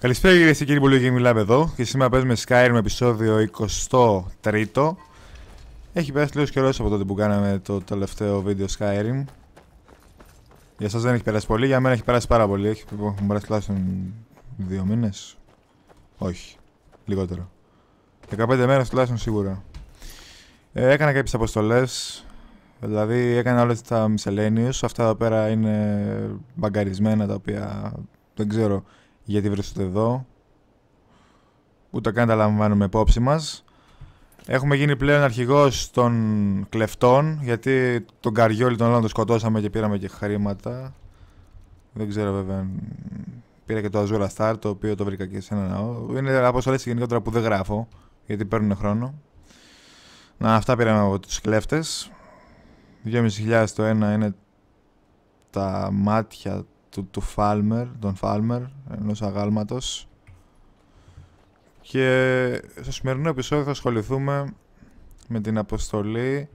Καλησπέρα κυρίες και κύριοι, πολύ μιλάμε εδώ και σήμερα παίζουμε Skyrim επεισόδιο 23ο. Έχει περάσει λίγος καιρός από τότε που κάναμε το τελευταίο βίντεο Skyrim. Για εσάς δεν έχει περάσει πολύ, για μένα έχει περάσει πάρα πολύ. Έχει περάσει τουλάχιστον 2 μήνες. Όχι, λιγότερο. 15 μέρες τουλάχιστον σίγουρα. Έκανα κάποιες αποστολές. Δηλαδή έκανα όλες τα miscellaneous. Αυτά εδώ πέρα είναι μπαγκαρισμένα, τα οποία δεν ξέρω γιατί βρίσκονται εδώ. Ούτε καν τα λαμβάνουμε υπόψη μας. Έχουμε γίνει πλέον αρχηγός των κλεφτών, γιατί τον Καριόλι τον άλλον τον σκοτώσαμε και πήραμε και χρήματα. Δεν ξέρω βέβαια. Πήρα και το Azura Star, το οποίο το βρήκα και σε ένα ναό. Είναι αποστολές γενικότερα που δεν γράφω, γιατί παίρνουν χρόνο. Να, αυτά πήραμε από τους κλέφτες. 2.500 το ένα είναι τα μάτια του Φάλμερ, τον Φάλμερ, ενός αγάλματος. Και στο σημερινό επεισόδιο θα ασχοληθούμε με την αποστολή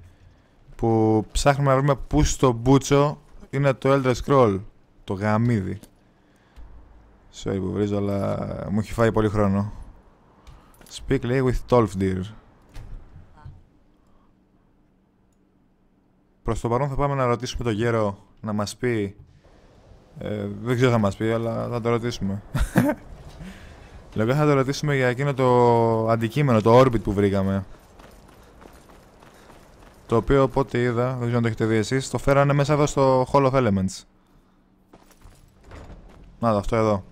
που ψάχνουμε να βρούμε πού στο μπούτσο είναι το Elder Scroll, το γαμίδι. Sorry που βρίζω, αλλά μου έχει φάει πολύ χρόνο. Speak λέει with Tolfdir. Προς το παρόν θα πάμε να ρωτήσουμε τον γέρο να μας πει. Δεν ξέρω θα μας πει, αλλά θα το ρωτήσουμε. Λογικά θα το ρωτήσουμε για εκείνο το αντικείμενο, το orbit που βρήκαμε. Το οποίο όποτε είδα, δεν ξέρω αν το έχετε δει εσείς, το φέρανε μέσα εδώ στο Hall of Elements. Να το, αυτό εδώ.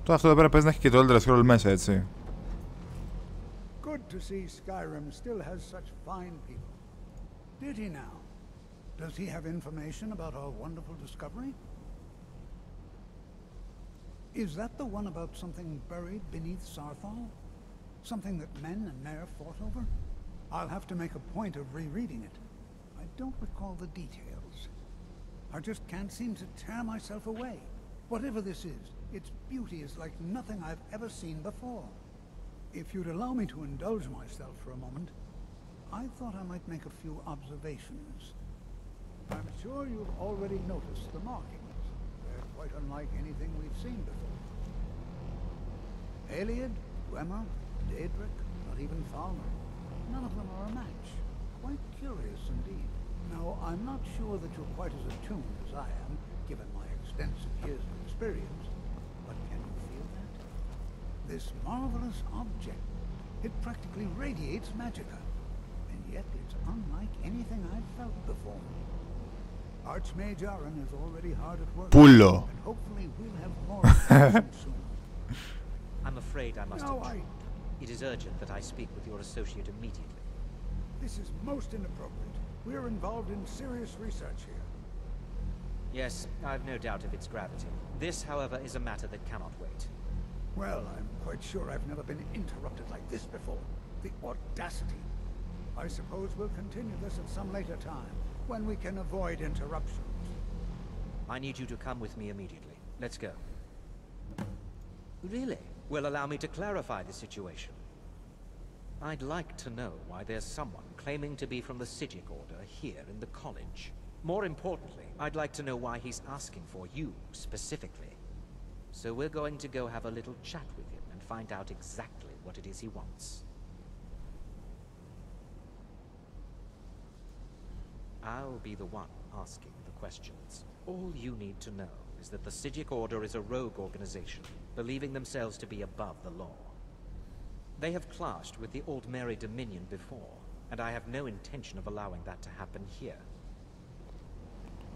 Το αυτό εδώ πέρα παίζει να έχει και το Elder Scroll μέσα, έτσι. Good to see Skyrim still has such fine people. Did he now? Does he have information about our wonderful discovery? Is that the one about something buried beneath Sarthal? Something that men and Mare fought over? I'll have to make a point of rereading it. I don't recall the details. I just can't seem to tear myself away. Whatever this is, its beauty is like nothing I've ever seen before. If you'd allow me to indulge myself for a moment, I thought I might make a few observations. I'm sure you've already noticed the markings. They're quite unlike anything we've seen before. Eliad, Gwemmer, Daedric, not even Falmer. None of them are a match. Quite curious indeed. Now, I'm not sure that you're quite as attuned as I am, given my extensive years of experience, but can you feel that? This marvelous object, it practically radiates magicka, and yet it's unlike anything I've felt before. Archmage Aaron is already hard at work, Pullo. and hopefully we'll have more information soon. I'm afraid I must No, intrude. It is urgent that I speak with your associate immediately. This is most inappropriate. We're involved in serious research here. Yes, I've no doubt of its gravity. This, however, is a matter that cannot wait. Well, I'm quite sure I've never been interrupted like this before. The audacity. I suppose we'll continue this at some later time, when we can avoid interruptions. I need you to come with me immediately. Let's go. Really? Well, allow me to clarify the situation. I'd like to know why there's someone claiming to be from the Psijic Order here in the college. More importantly, I'd like to know why he's asking for you, specifically. So we're going to go have a little chat with him and find out exactly what it is he wants. I'll be the one asking the questions. All you need to know is that the Psijic Order is a rogue organization, believing themselves to be above the law. They have clashed with the Old Mary Dominion before, and I have no intention of allowing that to happen here.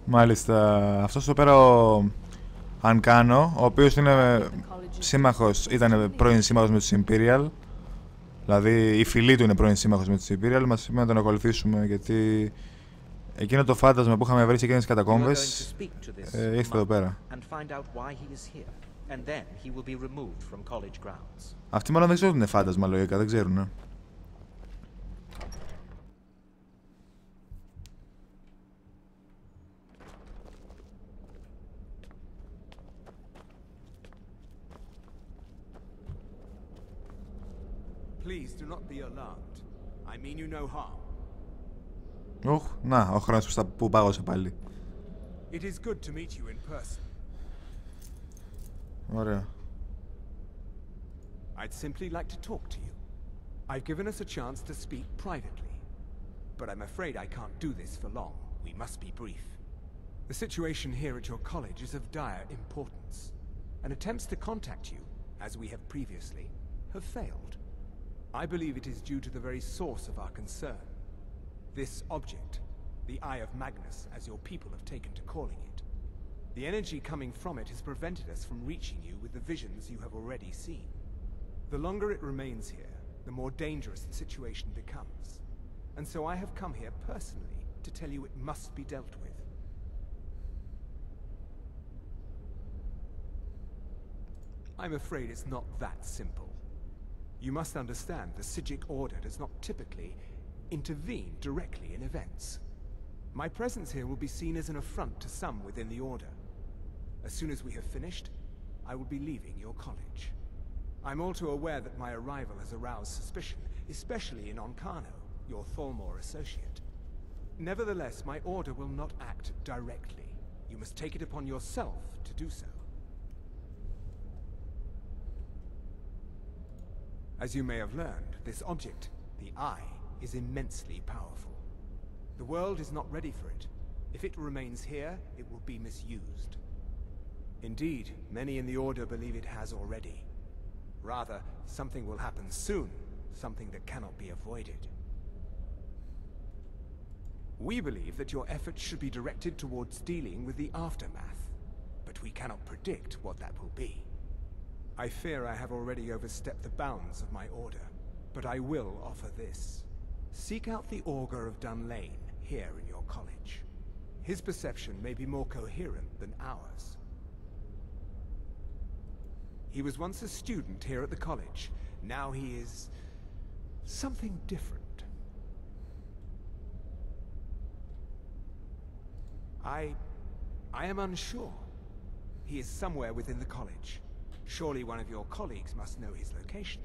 Μάλιστα, αυτός εδώ πέρα αν κάνω, ο οποίος είναι σύμμαχος, ήταν πρώην σύμμαχος με τους Imperial. Δηλαδή η φυλή του είναι πρώην σύμμαχος με τους Imperial. Μας είπε να τον ακολουθήσουμε, γιατί εκείνο το φάντασμα που είχαμε βρει σε εκείνες τις κατακόμβες ήρθε εδώ πέρα. Αυτοί μάλλον δεν ξέρουν ότι είναι φάντασμα, λογικά, δεν ξέρουν. Please do not be alarmed. I mean you no harm. Οχ, να, ο χρόνος που πάγωσε πάλι. It is good to meet you in person. Ωραία. I'd simply like to talk to you. I've given us a chance to speak privately, but I'm afraid I can't do this for long. We must be brief. The situation here at your college is of dire importance, and attempts to contact you, as we have previously, have failed. I believe it is due to the very source of our concern. This object, the Eye of Magnus, as your people have taken to calling it. The energy coming from it has prevented us from reaching you with the visions you have already seen. The longer it remains here, the more dangerous the situation becomes. And so I have come here personally to tell you it must be dealt with. I'm afraid it's not that simple. You must understand the Psijic Order does not typically intervene directly in events. My presence here will be seen as an affront to some within the Order. As soon as we have finished, I will be leaving your college. I'm all too aware that my arrival has aroused suspicion, especially in Onkano, your Thalmor associate. Nevertheless, my order will not act directly. You must take it upon yourself to do so. As you may have learned, this object, the Eye, is immensely powerful. The world is not ready for it. If it remains here, it will be misused. Indeed, many in the Order believe it has already. Rather, something will happen soon, something that cannot be avoided. We believe that your efforts should be directed towards dealing with the aftermath, but we cannot predict what that will be. I fear I have already overstepped the bounds of my order, but I will offer this. Seek out the Augur of Dunlane here in your college. His perception may be more coherent than ours. He was once a student here at the college. Now he is something different. I am unsure. He is somewhere within the college. Surely one of your colleagues must know his location.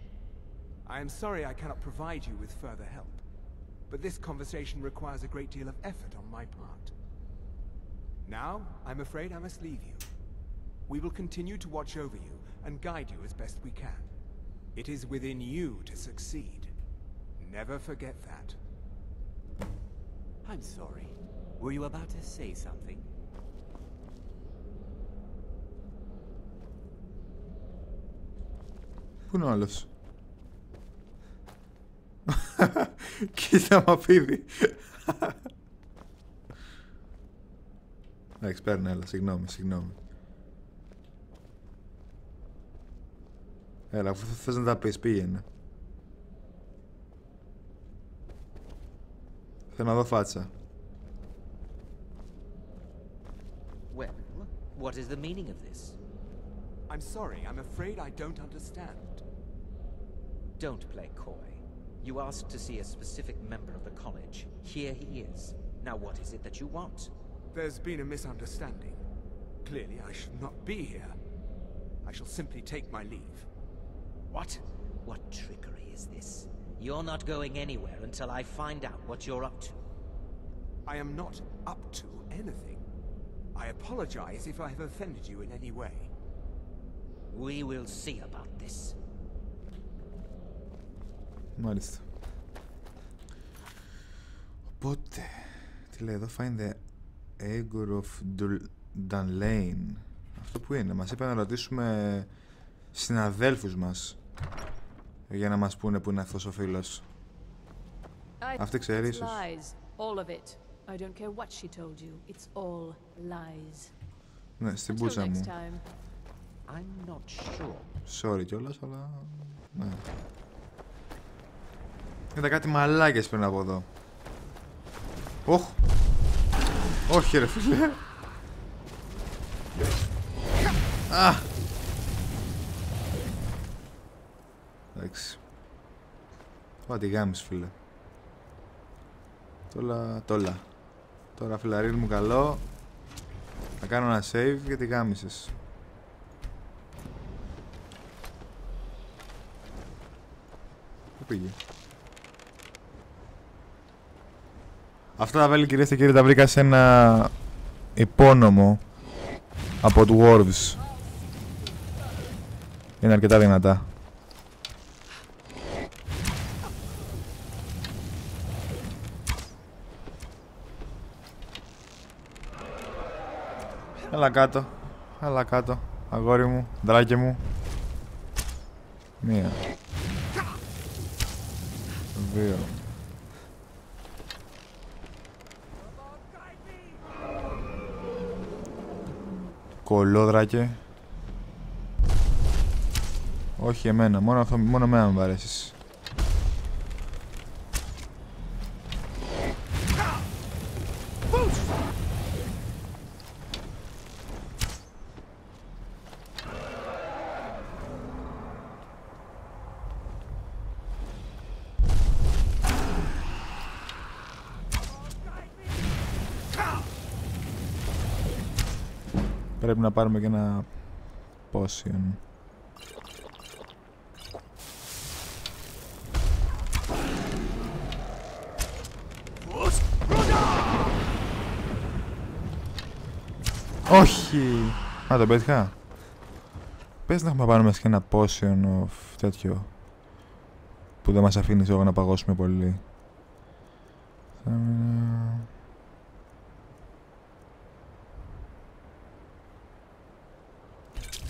I am sorry I cannot provide you with further help, but this conversation requires a great deal of effort on my part. Now, I'm afraid I must leave you. We will continue to watch over you and guide you as best we can. It is within you to succeed. Never forget that. I'm sorry. Were you about to say something? Πού είναι ο άλλος? Κοίτα μαπίδι. Εντάξει, παίρνω, έλα, συγγνώμη. Έλα, αφού θες να τα πεις, πήγαινε. Θέλω να δω φάτσα. Well, what is the meaning of this? I'm sorry, I'm afraid I don't understand. Don't play coy. You asked to see a specific member of the college. Here he is. Now what is it that you want? There's been a misunderstanding. Clearly I should not be here. I shall simply take my leave. What? What trickery is this? You're not going anywhere until I find out what you're up to. I am not up to anything. I apologize if I have offended you in any way. We will see about this. Μάλιστα. Οπότε, τι λέει εδώ, find the Augur of Dunlane. Αυτό που είναι, μας είπε να ρωτήσουμε συναδέλφους μας για να μας πούνε που είναι αυτός ο φίλος. Αυτή ξέρει ίσως. All of it. I don't care what she told you. It's all lies. Ναι, στην πούτσα μου. I'm not sure. Sorry κιόλας, αλλά... ναι. Είδα κάτι μαλάκες πριν από εδώ. Οχ! Όχι ρε φίλε. Α! Εντάξει. Πάτη γάμις φίλε. Τώρα φιλαρίνι μου καλό. Θα κάνω ένα save γιατί γάμισες. Πού πήγε? Αυτά τα βέλη, κυρίες και κύριοι, τα βρήκα σε ένα υπόνομο από dwarves. Είναι αρκετά δυνατά. Έλα κάτω, αγόρι μου, δράκι μου. Μία. Δύο. Κολόδρακε. Όχι εμένα, μόνο εμένα με αρέσεις. Πρέπει να πάρουμε και ένα potion. Όχι! Α, τον πέτυχα. Πες να έχουμε πάνω μας και ένα potion of τέτοιο που δεν μας αφήνει εγώ να παγώσουμε πολύ.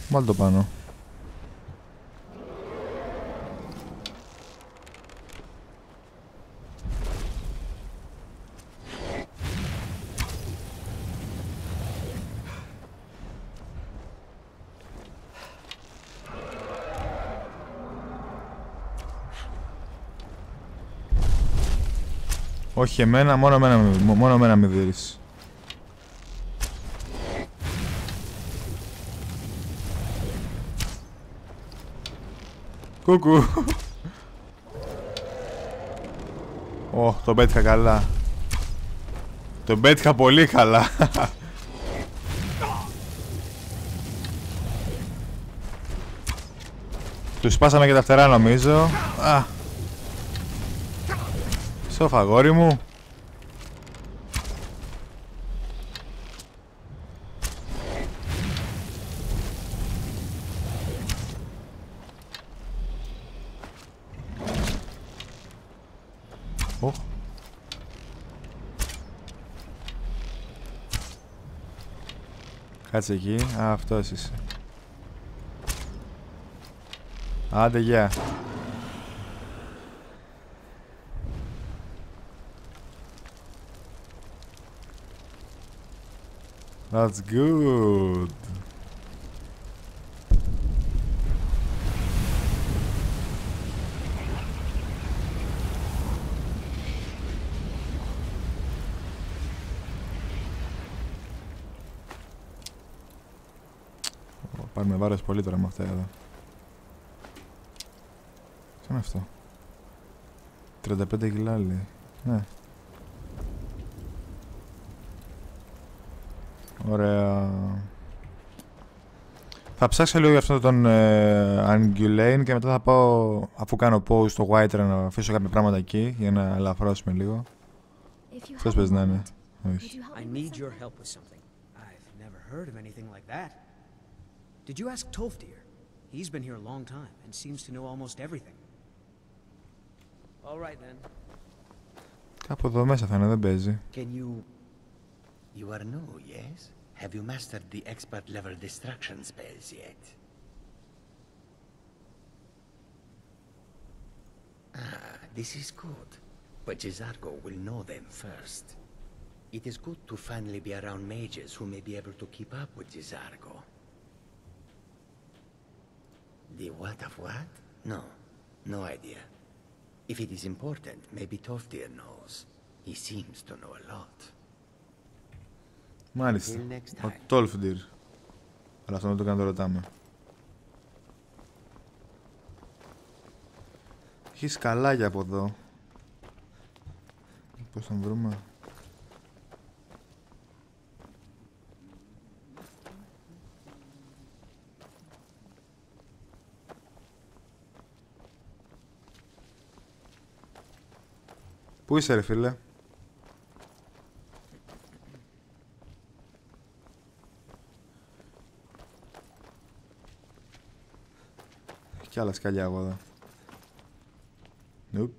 Βάλ' το πάνω. Όχι εμένα, μόνο εμένα με δίνεις. Κούκου. Ω, τον πέτυχα καλά. Τον πέτυχα πολύ καλά. Τους σπάσαμε και τα φτερά νομίζω. Α. Σώφα αγόρι μου. Κάτσε εκεί. Α, αυτός είσαι. Άντε, γεια. That's good. Πάρουμε βάρος πολύ τώρα με αυτά εδώ. Τι είναι αυτό? 35 κιλά λέει. Ναι. Ωραία. Θα ψάξω λίγο για αυτόν τον Angulane και μετά θα πάω, αφού κάνω pause στο White να αφήσω κάποια πράγματα εκεί για να ελαφρώσουμε λίγο. Αυτός πες να είναι. Όχι. I need your help with something. I've never heard of anything like that. Did you ask Tolfdir? He's been here a long time and seems to know almost everything. All right then. Κάπου εδώ μέσα θα είναι, δεν παίζει. Can you... You are new, yes? Have you mastered the expert level distraction spells yet? Ah, this is good. But Jizargo will know them first. It is good to finally be around mages who may be able to keep up with Jizargo. The what of what? No, no idea. If it is important, maybe Tolfdir knows. He seems to know a lot. Μάλιστα. Ο Tolfdir. Αλλά αυτό δεν το κάνω, το ρωτάμε. Έχει σκαλάκια από εδώ. Πώς τον βρούμε? Πού είσαι ρε φίλε? Κι άλλα σκαλιά εγώ εδώ. Nope.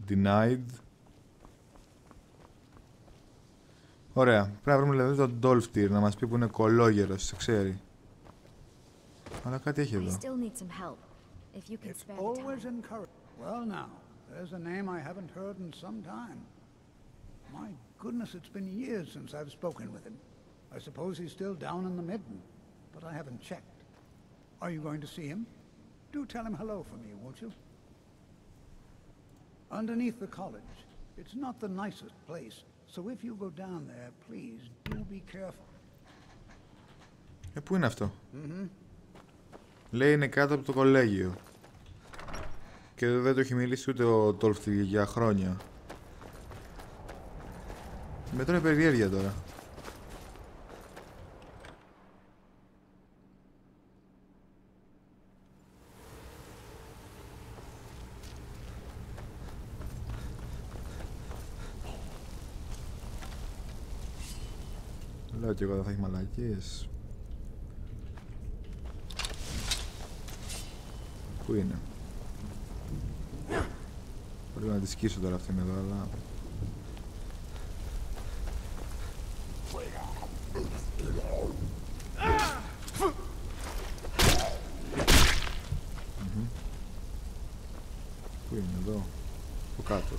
Denied. Ωραία. Πρέπει να βρούμε δηλαδή τον Dolph να μας πει που είναι κολόγερος, σε ξέρει. Αλλά κάτι έχει εδώ. Well now, there's a name I haven't heard in some time. My goodness, it's been years since I've spoken with him. I suppose he's still down in the Midden, but I haven't checked. Are you going to see him? Do tell him hello for me, won't you? Underneath the college. It's not the nicest place, so if you go down there, please do be careful. Πού είναι αυτό? Λέει είναι κάτω από το κολέγιο. Και δεν το έχει μιλήσει ούτε ο Dolph για χρόνια. Με τρώει περιέργεια τώρα. Λέω και εγώ δεν θα έχει μαλακίες. Πού είναι? Πρέπει να τη σκίσω τώρα αυτήν εδώ, αλλά... Πού είναι εδώ? Από κάτω.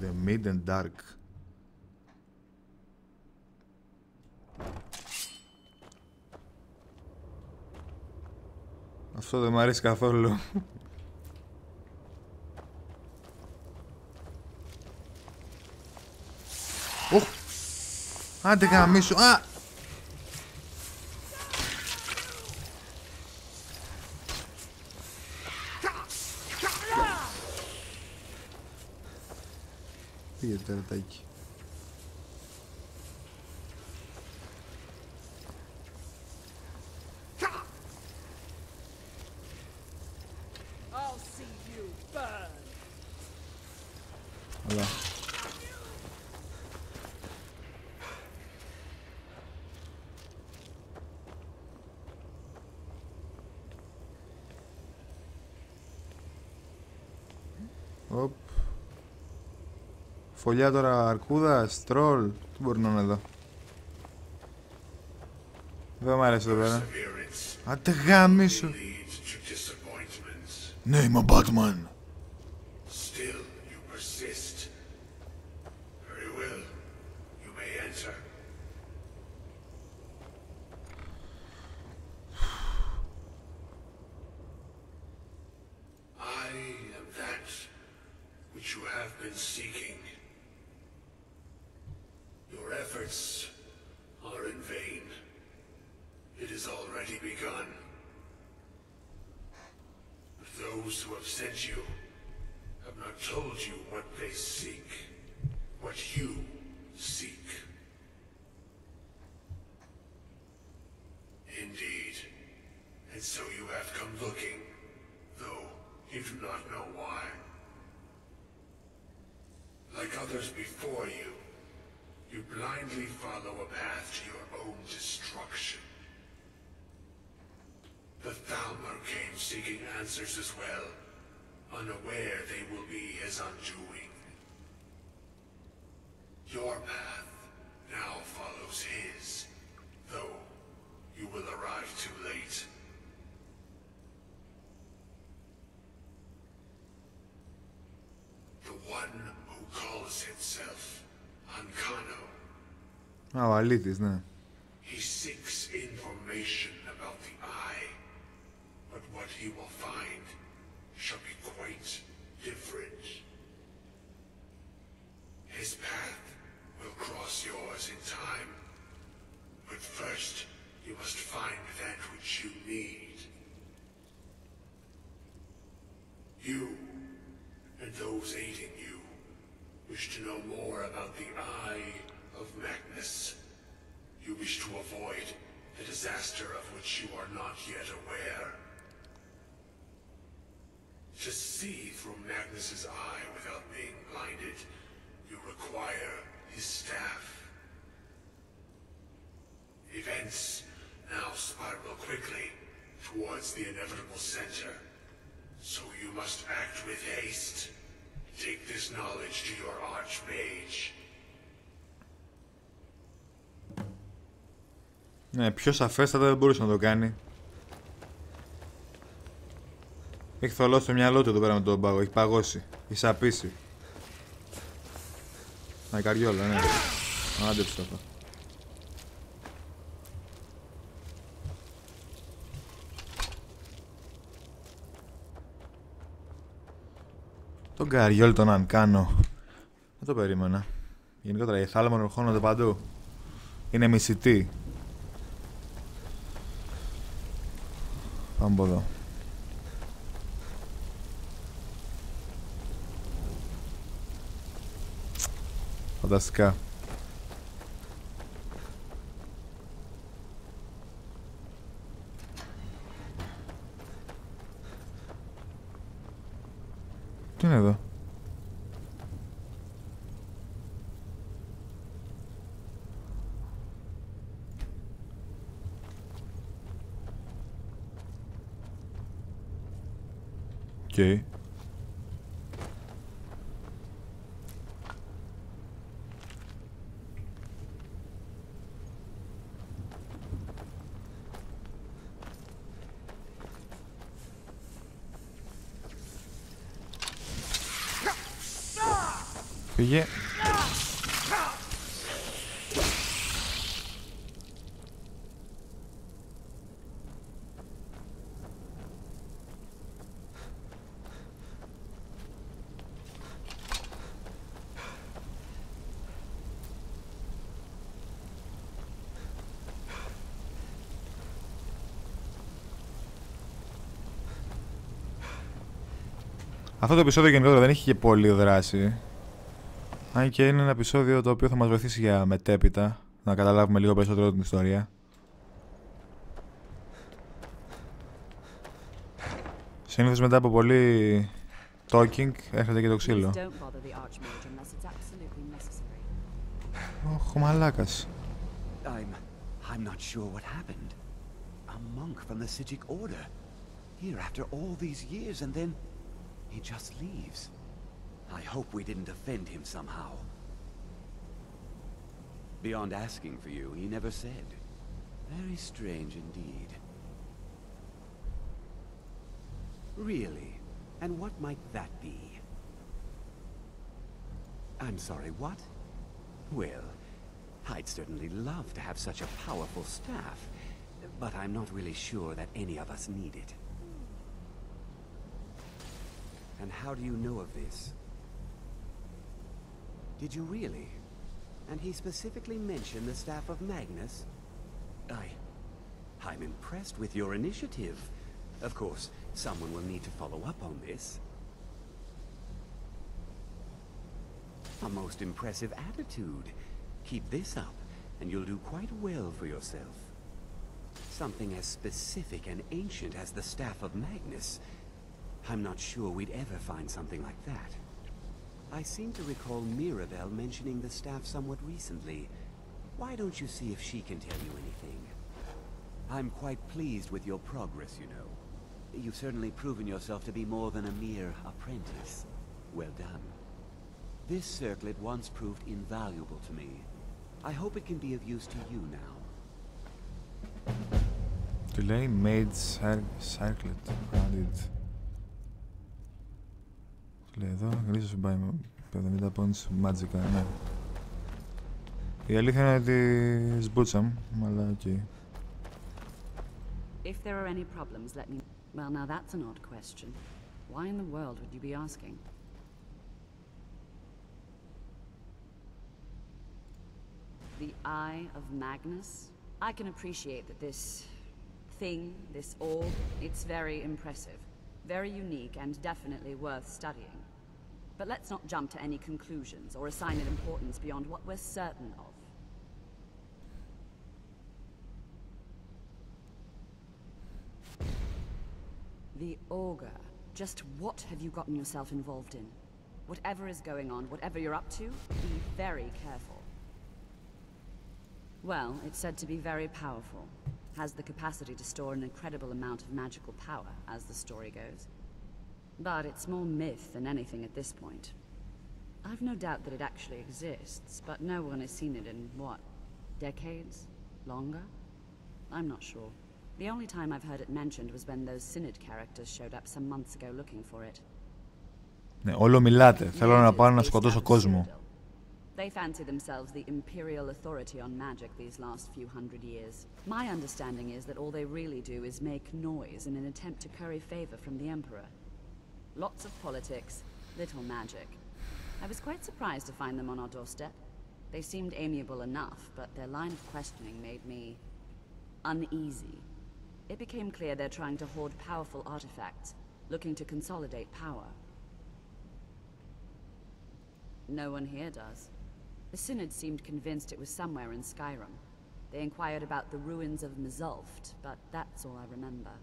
The mid and dark. Αυτό δεν μ' αρέσει καθόλου. Άντε γαμίσου. Α! Πήγε τερατάκι. Όλα. Οπ. Φωλιά τώρα αρκούδας, τρόλ. Τι μπορεί να είναι εδώ? Δεν μ' αρέσει εδώ πέρα. Άντε γάμισου. Ναι, είμαι ο Batman. Α, ο αλήτης, ναι. He seeks information about the eye, but what he will find shall be quite different. His path will cross yours in time, but first you must find that which you need. You and those aiding you wish to know more about the eye of Magnus. You wish to avoid the disaster of which you are not yet aware. To see through Magnus's eye without being blinded, you require his staff. towards the inevitable center. So you must act with haste. Take this knowledge to your archmage. Ναι, πιο σαφέστατα δεν μπορούσε να το κάνει. Έχει θολώσει το μυαλό του εδώ πέρα με τον πάγο, έχει παγώσει, έχει σαπίσει. Να, η καριόλα, ναι. Άντεψε αυτό. Τον καριόλ τον αν κάνω. Δεν το περίμενα. Γενικότερα οι θάλαμοι ορχώνονται παντού. Είναι μισητοί. Πάμε από εδώ. Φανταστικά. Τι είναι εδώ? Okay. Πήγε. Αυτό το επεισόδιο γενικότερα δεν έχει και πολύ δράση. Αν και είναι ένα επεισόδιο το οποίο θα μας βοηθήσει για μετέπειτα να καταλάβουμε λίγο περισσότερο την ιστορία. Συνήθως μετά από πολύ talking έρχεται και το ξύλο. Ωχ, μαλάκας. I'm not sure what happened. A monk from the Sijic order. Here after all these years and then he just leaves. I hope we didn't offend him somehow. Beyond asking for you, he never said. Very strange indeed. Really? And what might that be? I'm sorry, what? Well, I'd certainly love to have such a powerful staff, but I'm not really sure that any of us need it. And how do you know of this? Did you really? And he specifically mentioned the staff of Magnus? I'm impressed with your initiative. Of course, someone will need to follow up on this. A most impressive attitude. Keep this up, and you'll do quite well for yourself. Something as specific and ancient as the staff of Magnus. I'm not sure we'd ever find something like that. I seem to recall Mirabelle mentioning the staff somewhat recently. Why don't you see if she can tell you anything? I'm quite pleased with your progress, you know. You've certainly proven yourself to be more than a mere apprentice. Well done. This circlet once proved invaluable to me. I hope it can be of use to you now. Delay made circlet added. Λέει εδώ, γρήγορα σου πάει με 70 points magica, ναι. Η αλήθεια είναι ότι σμπούτσα μου, αλλά οκ. If there are any problems, let me... Well, now that's an odd question. Why in the world would you be asking? The Eye of Magnus? I can appreciate that this thing, this orb, it's very impressive. Very unique and definitely worth studying. But let's not jump to any conclusions or assign it importance beyond what we're certain of. The Augur. Just what have you gotten yourself involved in? Whatever is going on, whatever you're up to, be very careful. Well, it's said to be very powerful. has the capacity to store an incredible amount of magical power, as the story goes. But it's more myth than anything at this point. I've no doubt that it actually exists, but no one has seen it in, what, decades? Longer? I'm not sure. The only time I've heard it mentioned was when those Synod characters showed up some months ago looking for it. Ναι, όλο μιλάτε. Θέλω να πάω να σκοτώσω κόσμο. They fancy themselves the imperial authority on magic these last few hundred years. My understanding is that all they really do is make noise in an attempt to curry favor from the Emperor. Lots of politics, little magic. I was quite surprised to find them on our doorstep. They seemed amiable enough, but their line of questioning made me uneasy. It became clear they're trying to hoard powerful artifacts, looking to consolidate power. No one here does. The Synod seemed convinced it was somewhere in Skyrim. They inquired about the ruins of Mzulft, but that's all I remember.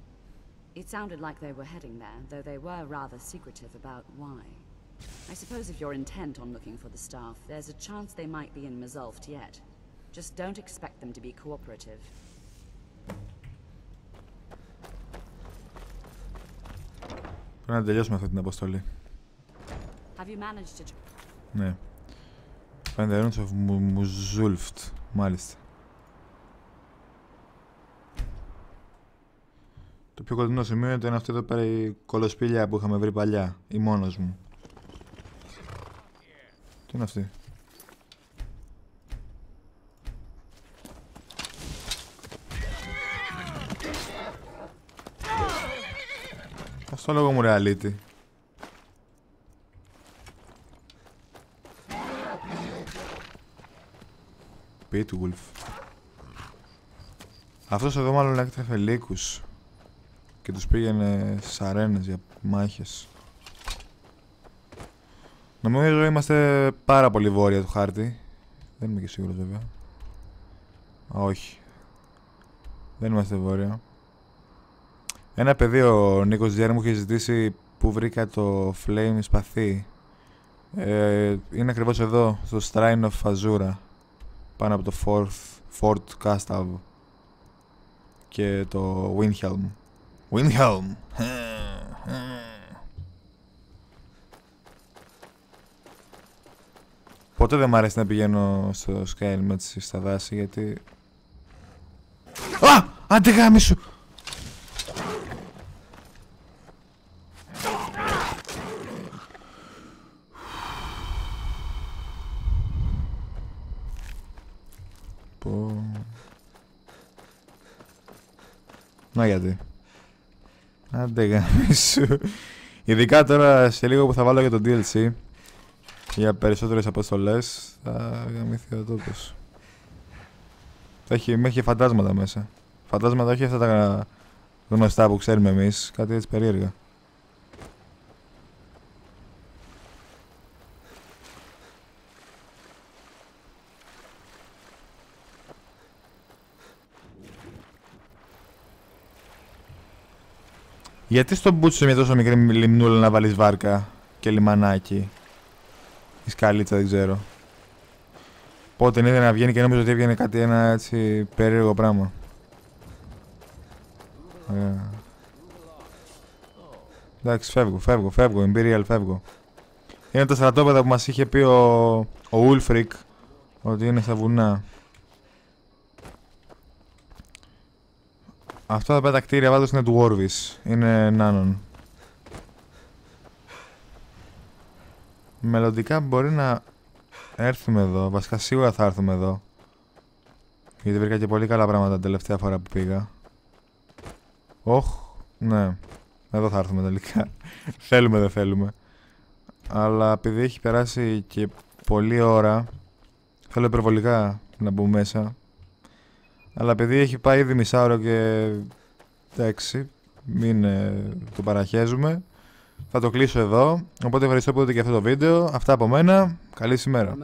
It sounded like they were heading there, though they were rather secretive about why. I suppose if you're intent on looking for the staff, there's a chance they might be in Mzulft yet. Just don't expect them to be cooperative. Πρέπει να τελειώσουμε αυτή την αποστολή. Have you managed to... Ναι. Φαίνεται ruins of Mzulft, μάλιστα. Το πιο κοντινό σημείο είναι αυτή εδώ πέρα η κολοσπήλια που είχαμε βρει παλιά, ή μόνος μου. Τι είναι αυτή? Ας το λόγο μου ρε αλήτη. Pitwolf. Αυτός εδώ μάλλον έκτρεφε λύκους και τους πήγαινε στις αρένες για μάχες. Νομίζω είμαστε πάρα πολύ βόρεια του χάρτη. Δεν είμαι και σίγουρος βέβαια. Όχι. Δεν είμαστε βόρεια. Ένα παιδί ο Νίκος Τζέρ μου είχε ζητήσει που βρήκα το flame σπαθί. Είναι ακριβώς εδώ, στο Shrine of Azura. Πάνω από το Fort Castav και το Windhelm. Windhelm! Ποτέ δεν μ' αρέσει να πηγαίνω στο Skyrim έτσι στα δάση γιατί... Α! Άντε γάμι σου! Να γιατί. Άντε γάμι σου. Ειδικά τώρα σε λίγο που θα βάλω για το DLC για περισσότερες αποστολές θα γαμηθεί ο τόπος. Έχει φαντάσματα μέσα. Φαντάσματα όχι αυτά τα γνωστά που ξέρουμε εμείς. Κάτι έτσι περίεργα. Γιατί στον μπούτσο μια τόσο μικρή λιμνούλα να βάλεις βάρκα και λιμανάκι ή σκαλίτσα, δεν ξέρω. Πότε είδε να βγαίνει και νόμιζα ότι έβγαινε κάτι ένα έτσι περίεργο πράγμα. Εντάξει, φεύγω, Imperial φεύγω. Είναι τα στρατόπεδα που μας είχε πει ο Ulfric ότι είναι στα βουνά. Αυτά τα κτίρια πάντως είναι του Warvis. Είναι νάνων. Μελλοντικά μπορεί να έρθουμε εδώ. Βασικά σίγουρα θα έρθουμε εδώ. Γιατί βρήκα και πολύ καλά πράγματα την τελευταία φορά που πήγα. Ναι. Εδώ θα έρθουμε τελικά. Θέλουμε δεν θέλουμε. Αλλά επειδή έχει περάσει και πολλή ώρα, θέλω υπερβολικά να μπούμε μέσα. Αλλά επειδή έχει πάει ήδη μισάωρο και... εντάξει, μην το παραχέζουμε. Θα το κλείσω εδώ. Οπότε ευχαριστώ που είδατε και αυτό το βίντεο. Αυτά από μένα. Καλή σήμερα.